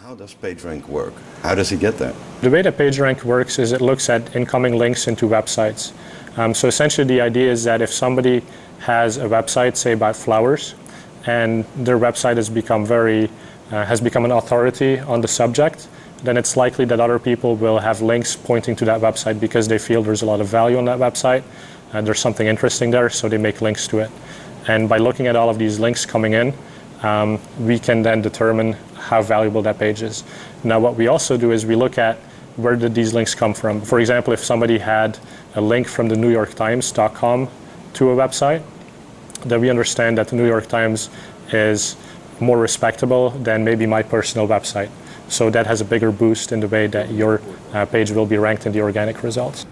How does PageRank work? How does it get there? The way that PageRank works is it looks at incoming links into websites. So essentially the idea is that if somebody has a website, say about flowers, and their website has become an authority on the subject, then it's likely that other people will have links pointing to that website because they feel there's a lot of value on that website and there's something interesting there, so they make links to it. And by looking at all of these links coming in, we can then determine how valuable that page is. Now what we also do is we look at where did these links come from. For example, if somebody had a link from the NewYorkTimes.com to a website, then we understand that the New York Times is more respectable than maybe my personal website. So that has a bigger boost in the way that your page will be ranked in the organic results.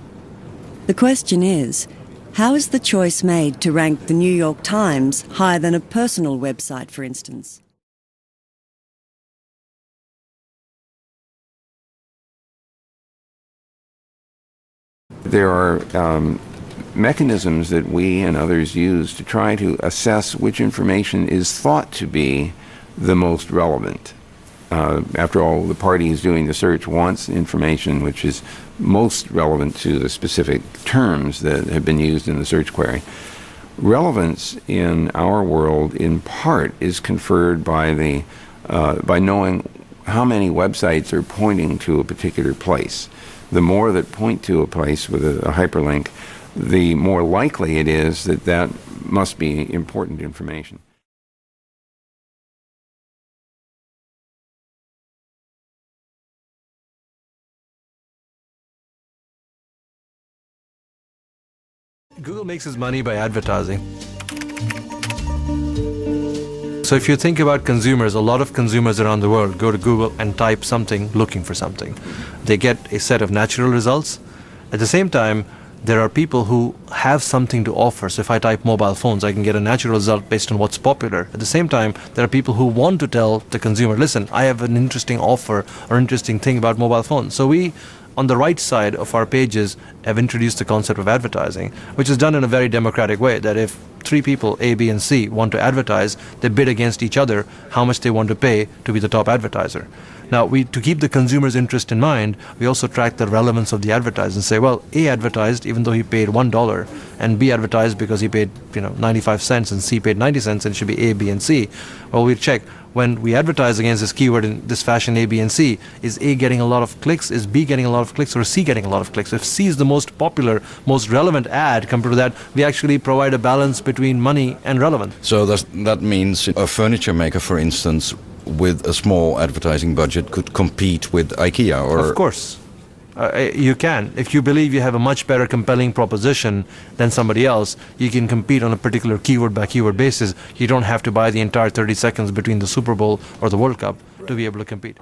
The question is, how is the choice made to rank the New York Times higher than a personal website, for instance? There are mechanisms that we and others use to try to assess which information is thought to be the most relevant. After all, the party who's doing the search wants information which is most relevant to the specific terms that have been used in the search query. Relevance in our world, in part, is conferred by knowing how many websites are pointing to a particular place. The more that point to a place with a hyperlink, the more likely it is that that must be important information. Google makes its money by advertising. So if you think about consumers, a lot of consumers around the world go to Google and type something looking for something. They get a set of natural results. At the same time, there are people who have something to offer. So if I type mobile phones, I can get a natural result based on what's popular. At the same time, there are people who want to tell the consumer, listen, I have an interesting offer or interesting thing about mobile phones. So we, on the right side of our pages, have introduced the concept of advertising, which is done in a very democratic way, that if three people, A, B, and C, want to advertise, they bid against each other how much they want to pay to be the top advertiser. Now, to keep the consumer's interest in mind, we also track the relevance of the advertiser and say, well, A advertised even though he paid $1, and B advertised because he paid 95 cents, and C paid 90 cents, and it should be A, B, and C. Well, we check, when we advertise against this keyword in this fashion, A, B, and C, is A getting a lot of clicks, is B getting a lot of clicks, or is C getting a lot of clicks? If C is the most popular, most relevant ad compared to that, we actually provide a balance between money and relevance. So that means a furniture maker, for instance, with a small advertising budget could compete with IKEA? Or Of course. You can. If you believe you have a much better compelling proposition than somebody else, you can compete on a particular keyword by keyword basis. You don't have to buy the entire 30 seconds between the Super Bowl or the World Cup to be able to compete.